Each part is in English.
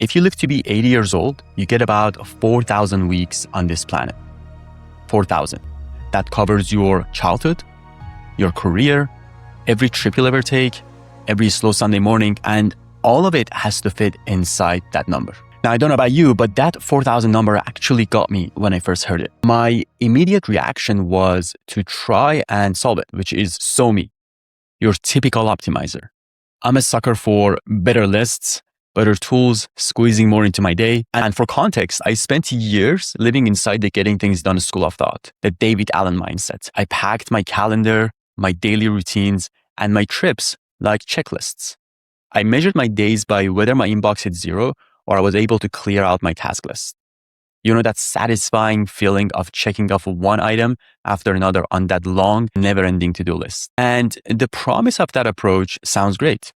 If you live to be 80 years old, you get about 4,000 weeks on this planet. 4,000. That covers your childhood, your career, every trip you'll ever take, every slow Sunday morning, and all of it has to fit inside that number. Now, I don't know about you, but that 4,000 number actually got me when I first heard it. My immediate reaction was to try and solve it, which is so me, your typical optimizer. I'm a sucker for better lists, better tools, squeezing more into my day. And for context, I spent years living inside the getting things done school of thought, the David Allen mindset. I packed my calendar, my daily routines, and my trips like checklists. I measured my days by whether my inbox hit zero or I was able to clear out my task list. You know, that satisfying feeling of checking off one item after another on that long, never-ending to-do list. And the promise of that approach sounds great.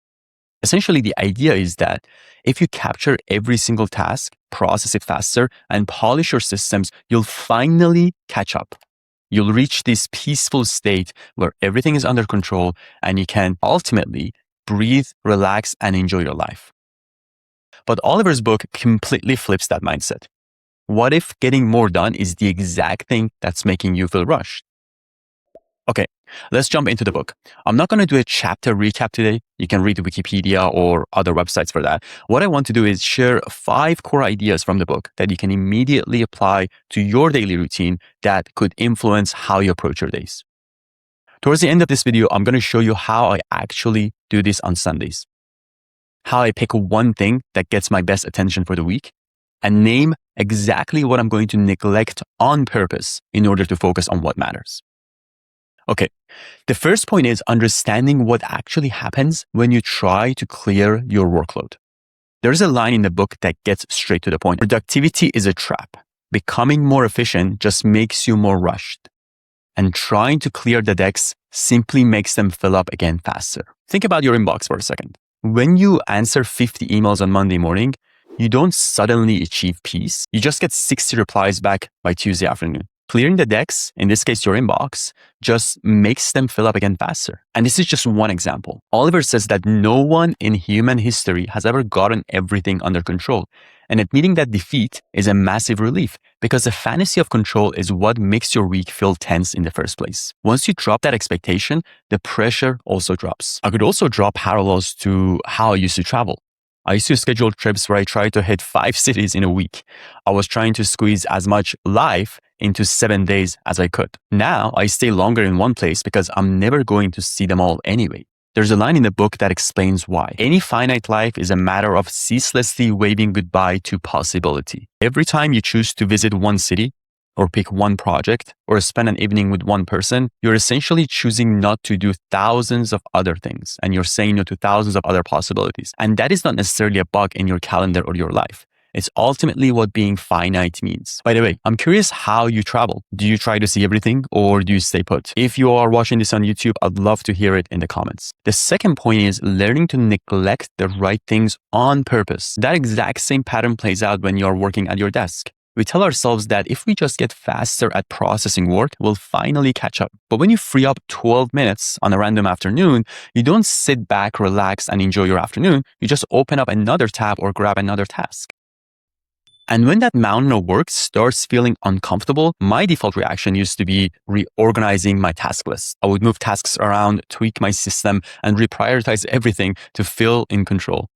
Essentially, the idea is that if you capture every single task, process it faster, and polish your systems, you'll finally catch up. You'll reach this peaceful state where everything is under control and you can ultimately breathe, relax, and enjoy your life. But Oliver's book completely flips that mindset. What if getting more done is the exact thing that's making you feel rushed? Okay, let's jump into the book. I'm not going to do a chapter recap today. You can read Wikipedia or other websites for that. What I want to do is share 5 core ideas from the book that you can immediately apply to your daily routine that could influence how you approach your days. Towards the end of this video, I'm going to show you how I actually do this on Sundays. How I pick one thing that gets my best attention for the week and name exactly what I'm going to neglect on purpose in order to focus on what matters. Okay, the first point is understanding what actually happens when you try to clear your workload. There's a line in the book that gets straight to the point. Productivity is a trap. Becoming more efficient just makes you more rushed. And trying to clear the decks simply makes them fill up again faster. Think about your inbox for a second. When you answer 50 emails on Monday morning, you don't suddenly achieve peace. You just get 60 replies back by Tuesday afternoon. Clearing the decks, in this case your inbox, just makes them fill up again faster. And this is just one example. Oliver says that no one in human history has ever gotten everything under control. And admitting that defeat is a massive relief because the fantasy of control is what makes your week feel tense in the first place. Once you drop that expectation, the pressure also drops. I could also draw parallels to how I used to travel. I used to schedule trips where I tried to hit 5 cities in a week. I was trying to squeeze as much life into 7 days as I could. Now I stay longer in one place because I'm never going to see them all anyway. There's a line in the book that explains why. Any finite life is a matter of ceaselessly waving goodbye to possibility. Every time you choose to visit one city, or pick one project, or spend an evening with one person, you're essentially choosing not to do thousands of other things, and you're saying no to thousands of other possibilities. And that is not necessarily a bug in your calendar or your life. It's ultimately what being finite means. By the way, I'm curious how you travel. Do you try to see everything or do you stay put? If you are watching this on YouTube, I'd love to hear it in the comments. The second point is learning to neglect the right things on purpose. That exact same pattern plays out when you're working at your desk. We tell ourselves that if we just get faster at processing work, we'll finally catch up. But when you free up 12 minutes on a random afternoon, you don't sit back, relax, and enjoy your afternoon. You just open up another tab or grab another task. And when that mountain of work starts feeling uncomfortable, my default reaction used to be reorganizing my task list. I would move tasks around, tweak my system, and reprioritize everything to feel in control.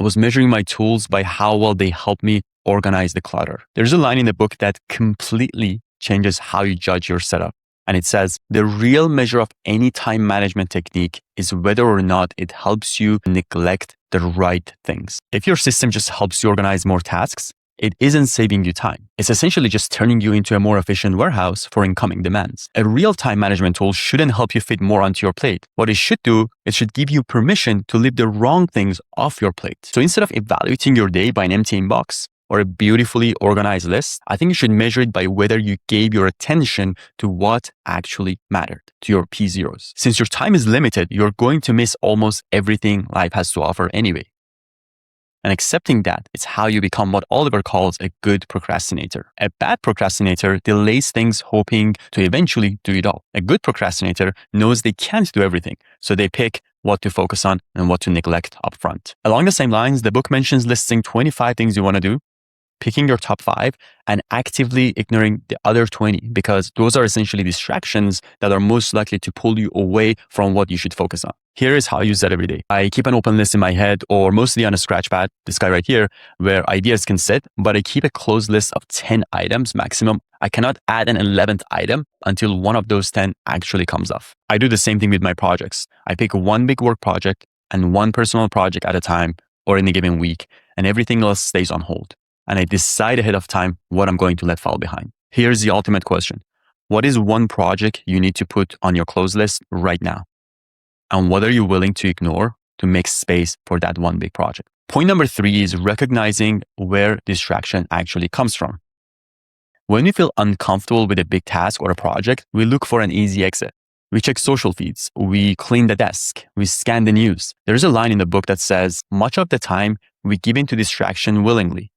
I was measuring my tools by how well they help me organize the clutter. There's a line in the book that completely changes how you judge your setup. And it says, the real measure of any time management technique is whether or not it helps you neglect the right things. If your system just helps you organize more tasks, it isn't saving you time. It's essentially just turning you into a more efficient warehouse for incoming demands. A real time management tool shouldn't help you fit more onto your plate. What it should do, it should give you permission to leave the wrong things off your plate. So instead of evaluating your day by an empty inbox or a beautifully organized list, I think you should measure it by whether you gave your attention to what actually mattered, to your P0s. Since your time is limited, you're going to miss almost everything life has to offer anyway. And accepting that is how you become what Oliver calls a good procrastinator. A bad procrastinator delays things hoping to eventually do it all. A good procrastinator knows they can't do everything, so they pick what to focus on and what to neglect upfront. Along the same lines, the book mentions listing 25 things you want to do, picking your top 5, and actively ignoring the other 20, because those are essentially distractions that are most likely to pull you away from what you should focus on. Here is how I use that every day. I keep an open list in my head, or mostly on a scratch pad, this guy right here, where ideas can sit, but I keep a closed list of 10 items maximum. I cannot add an 11th item until one of those 10 actually comes off. I do the same thing with my projects. I pick one big work project and one personal project at a time, or in a given week, and everything else stays on hold. And I decide ahead of time what I'm going to let fall behind. Here's the ultimate question. What is one project you need to put on your closed list right now? And what are you willing to ignore to make space for that one big project? Point number 3 is recognizing where distraction actually comes from. When we feel uncomfortable with a big task or a project, we look for an easy exit. We check social feeds, we clean the desk, we scan the news. There's a line in the book that says, much of the time we give in to distraction willingly.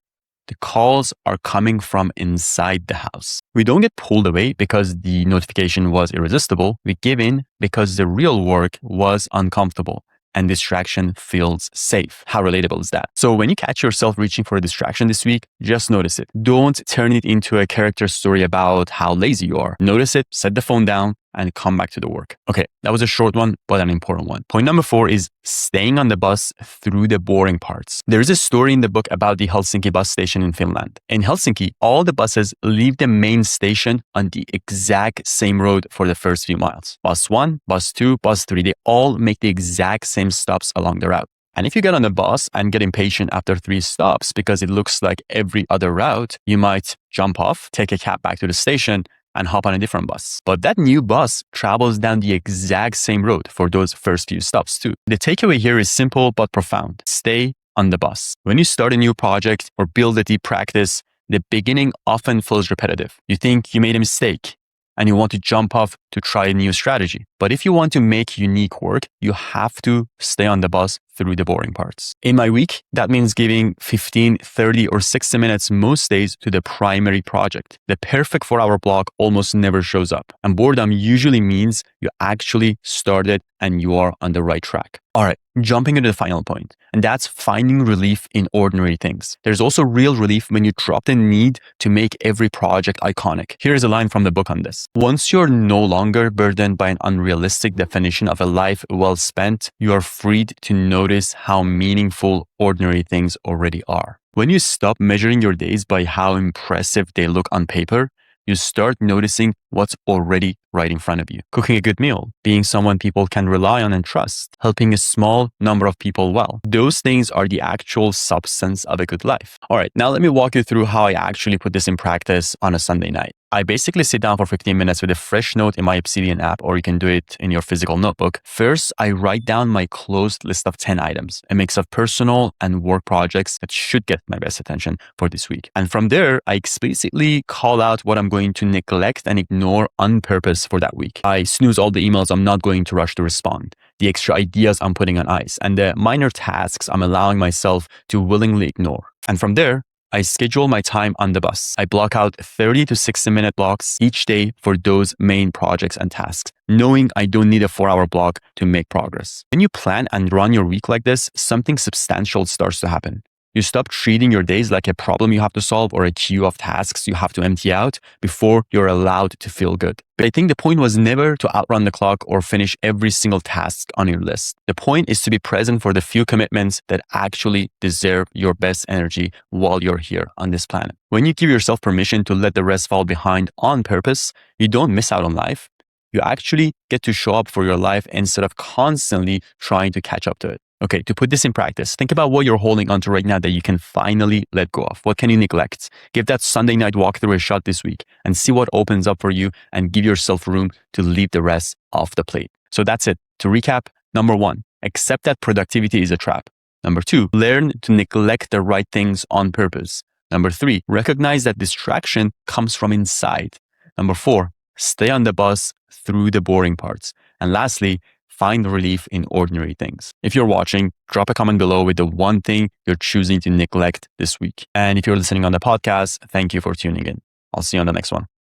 The calls are coming from inside the house. We don't get pulled away because the notification was irresistible. We give in because the real work was uncomfortable and distraction feels safe. How relatable is that? So when you catch yourself reaching for a distraction this week, just notice it. Don't turn it into a character story about how lazy you are. Notice it, set the phone down, and come back to the work. Okay, that was a short one, but an important one. Point number 4 is staying on the bus through the boring parts. There is a story in the book about the Helsinki bus station in Finland. In Helsinki, all the buses leave the main station on the exact same road for the first few miles. Bus 1, bus 2, bus 3, they all make the exact same stops along the route. And if you get on the bus and get impatient after 3 stops because it looks like every other route, you might jump off, take a cab back to the station, and hop on a different bus. But that new bus travels down the exact same road for those first few stops too. The takeaway here is simple but profound. Stay on the bus. When you start a new project or build a deep practice, the beginning often feels repetitive. You think you made a mistake and you want to jump off to try a new strategy. But if you want to make unique work, you have to stay on the bus through the boring parts. In my week, that means giving 15, 30, or 60 minutes most days to the primary project. The perfect 4-hour block almost never shows up. And boredom usually means you actually started and you are on the right track. All right, jumping into the final point, and that's finding relief in ordinary things. There's also real relief when you drop the need to make every project iconic. Here's a line from the book on this. Once you're no longer burdened by an unrealistic definition of a life well spent, you are freed to notice how meaningful ordinary things already are. When you stop measuring your days by how impressive they look on paper, you start noticing what's already right in front of you. Cooking a good meal, being someone people can rely on and trust, helping a small number of people well. Those things are the actual substance of a good life. All right, now let me walk you through how I actually put this in practice on a Sunday night. I basically sit down for 15 minutes with a fresh note in my Obsidian app, or you can do it in your physical notebook. First, I write down my closed list of 10 items, a mix of personal and work projects that should get my best attention for this week. And from there, I explicitly call out what I'm going to neglect and ignore on purpose for that week. I snooze all the emails I'm not going to rush to respond, the extra ideas I'm putting on ice, and the minor tasks I'm allowing myself to willingly ignore. And from there, I schedule my time on the bus. I block out 30 to 60 minute blocks each day for those main projects and tasks, knowing I don't need a 4-hour block to make progress. When you plan and run your week like this, something substantial starts to happen. You stop treating your days like a problem you have to solve or a queue of tasks you have to empty out before you're allowed to feel good. But I think the point was never to outrun the clock or finish every single task on your list. The point is to be present for the few commitments that actually deserve your best energy while you're here on this planet. When you give yourself permission to let the rest fall behind on purpose, you don't miss out on life. You actually get to show up for your life instead of constantly trying to catch up to it. Okay, to put this in practice, think about what you're holding onto right now that you can finally let go of. What can you neglect? Give that Sunday night walkthrough a shot this week and see what opens up for you, and give yourself room to leave the rest off the plate. So that's it. To recap, number 1, accept that productivity is a trap. Number 2, learn to neglect the right things on purpose. Number 3, recognize that distraction comes from inside. Number 4, stay on the bus through the boring parts. And lastly, find relief in ordinary things. If you're watching, drop a comment below with the one thing you're choosing to neglect this week. And if you're listening on the podcast, thank you for tuning in. I'll see you on the next one.